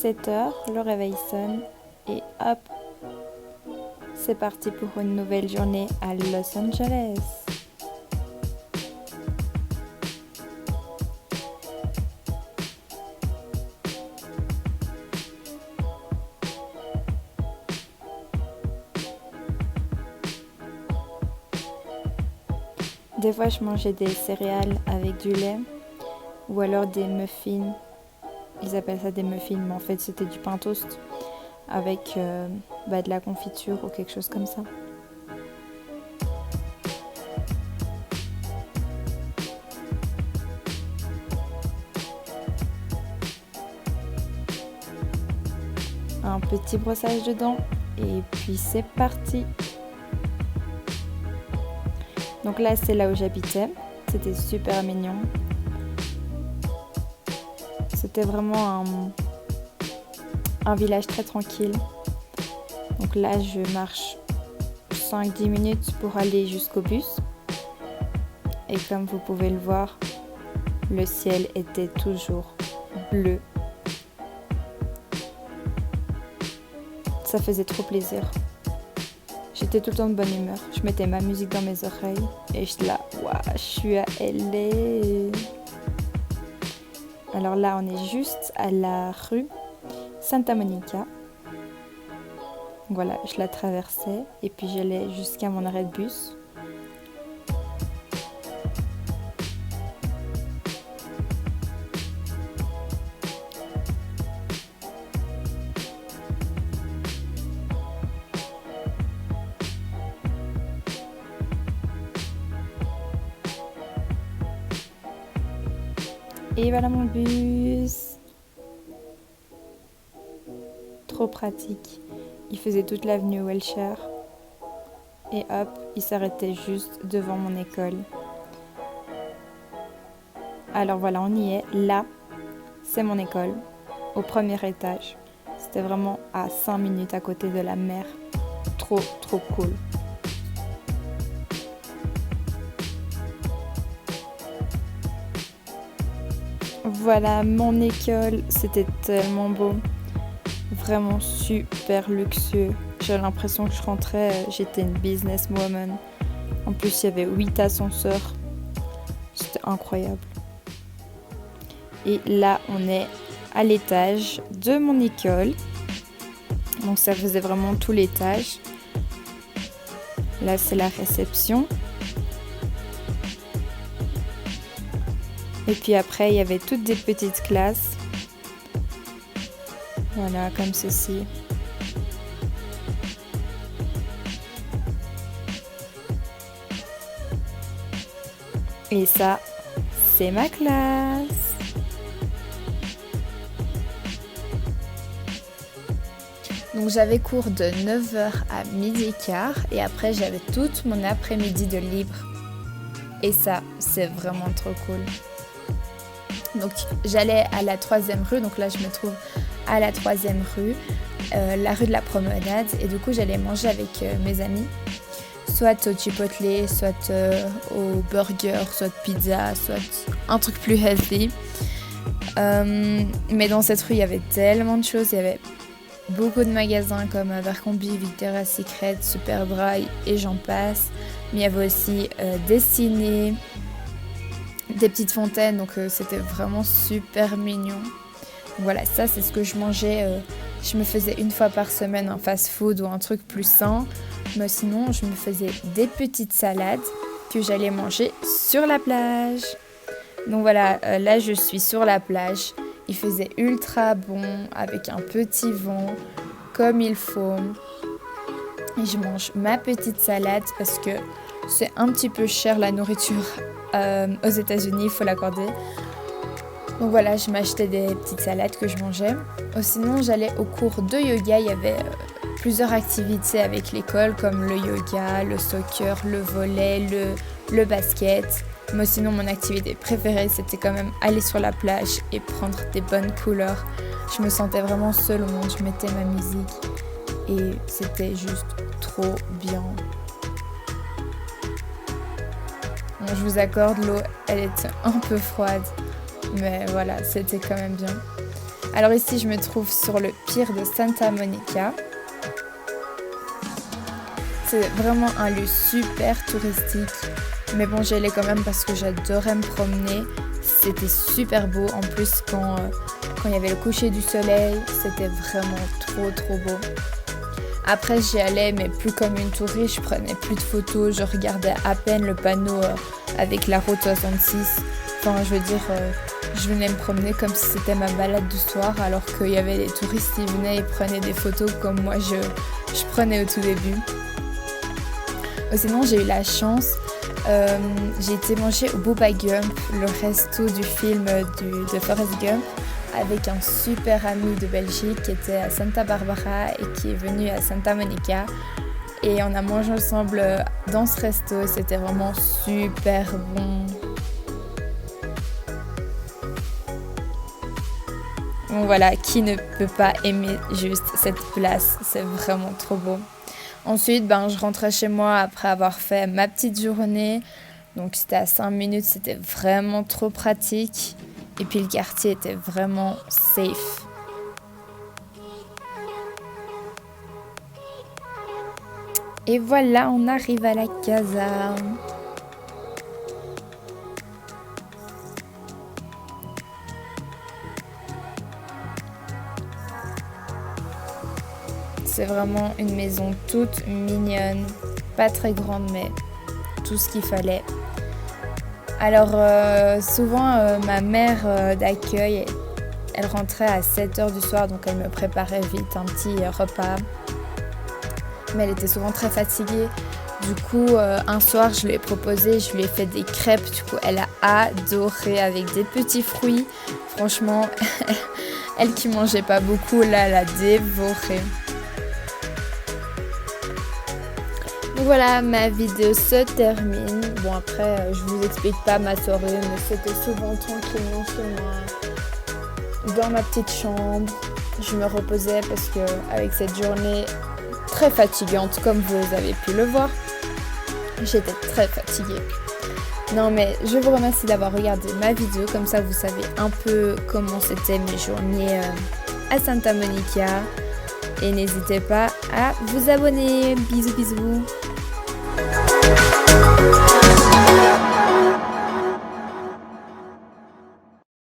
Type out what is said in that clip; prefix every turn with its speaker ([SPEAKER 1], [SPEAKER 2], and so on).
[SPEAKER 1] 7h, le réveil sonne et hop, c'est parti pour une nouvelle journée à Los Angeles. Des fois, je mangeais des céréales avec du lait ou alors des muffins. Ils appellent ça des muffins, mais en fait, c'était du pain toast avec de la confiture ou quelque chose comme ça. Un petit brossage de dents et puis c'est parti. Donc là, c'est là où j'habitais. C'était super mignon. C'était vraiment un village très tranquille. Donc là, je marche 5-10 minutes pour aller jusqu'au bus. Et comme vous pouvez le voir, le ciel était toujours bleu. Ça faisait trop plaisir. J'étais tout le temps de bonne humeur. Je mettais ma musique dans mes oreilles et j'étais là, waouh, je suis à LA. Alors là, on est juste à la rue Santa Monica. Voilà, je la traversais et puis j'allais jusqu'à mon arrêt de bus. Et voilà mon bus. Trop pratique. Il faisait toute l'avenue Wilshire. Et hop, il s'arrêtait juste devant mon école. Alors voilà, on y est. Là, c'est mon école, au premier étage. C'était vraiment à 5 minutes à côté de la mer. Trop, trop cool. Voilà, mon école, c'était tellement beau. Vraiment super luxueux. J'ai l'impression que je rentrais, j'étais une businesswoman. En plus, il y avait 8 ascenseurs. C'était incroyable. Et là, on est à l'étage de mon école. Donc ça faisait vraiment tout l'étage. Là, c'est la réception. Et puis après, il y avait toutes des petites classes. Voilà, comme ceci. Et ça, c'est ma classe. Donc j'avais cours de 9h à 12h15 et après j'avais toute mon après-midi de libre. Et ça, c'est vraiment trop cool. Donc j'allais à la 3e rue, donc là je me trouve à la 3e rue, la rue de la Promenade. Et du coup j'allais manger avec mes amis, soit au Chipotle, soit au burger, soit pizza, soit un truc plus healthy. Mais dans cette rue il y avait tellement de choses, il y avait beaucoup de magasins comme Abercrombie, Victoria's Secret, Superdry et j'en passe. Mais il y avait aussi des ciné, des petites fontaines, donc c'était vraiment super mignon. Donc voilà, ça c'est ce que je mangeais. Je me faisais une fois par semaine un fast-food ou un truc plus sain. Mais sinon, je me faisais des petites salades que j'allais manger sur la plage. Donc voilà, là je suis sur la plage. Il faisait ultra bon, avec un petit vent, comme il faut. Et je mange ma petite salade parce que c'est un petit peu cher la nourriture aux États-Unis, il faut l'accorder. Donc voilà, je m'achetais des petites salades que je mangeais. Sinon, j'allais au cours de yoga. Il y avait plusieurs activités avec l'école, comme le yoga, le soccer, le volley, le basket. Mais sinon, mon activité préférée, c'était quand même aller sur la plage et prendre des bonnes couleurs. Je me sentais vraiment seule au monde. Je mettais ma musique et c'était juste trop bien. Bon, je vous accorde, l'eau, elle était un peu froide. Mais voilà, c'était quand même bien. Alors ici, je me trouve sur le pier de Santa Monica. C'est vraiment un lieu super touristique. Mais bon, j'y allais quand même parce que j'adorais me promener. C'était super beau. En plus, quand il y avait le coucher du soleil, c'était vraiment trop beau. Après, j'y allais, mais plus comme une touriste. Je prenais plus de photos. Je regardais à peine le panneau avec la route 66. Enfin, je veux dire, je venais me promener comme si c'était ma balade du soir, alors qu'il y avait des touristes qui venaient et prenaient des photos comme moi je prenais au tout début. Sinon, j'ai eu la chance, j'ai été manger au Bubba Gump, le resto du film de Forrest Gump, avec un super ami de Belgique qui était à Santa Barbara et qui est venu à Santa Monica. Et on a mangé ensemble dans ce resto, c'était vraiment super bon. Donc voilà, qui ne peut pas aimer juste cette place, c'est vraiment trop beau. Ensuite, je rentrais chez moi après avoir fait ma petite journée. Donc c'était à 5 minutes, c'était vraiment trop pratique. Et puis le quartier était vraiment safe. Et voilà, on arrive à la casa. C'est vraiment une maison toute mignonne, pas très grande, mais tout ce qu'il fallait. Alors souvent ma mère d'accueil, elle rentrait à 7h du soir, donc elle me préparait vite un petit repas. Mais elle était souvent très fatiguée. Du coup, un soir, je lui ai proposé, je lui ai fait des crêpes. Du coup, elle a adoré avec des petits fruits. Franchement, elle qui mangeait pas beaucoup, là, elle a dévoré. Donc voilà, ma vidéo se termine. Bon, après, je vous explique pas ma soirée, mais c'était souvent tranquillement chez moi, dans ma petite chambre. Je me reposais parce que avec cette journée très fatigante, comme vous avez pu le voir, j'étais très fatiguée. Non, mais je vous remercie d'avoir regardé ma vidéo. Comme ça, vous savez un peu comment c'était mes journées à Santa Monica. Et n'hésitez pas à vous abonner. Bisous, bisous.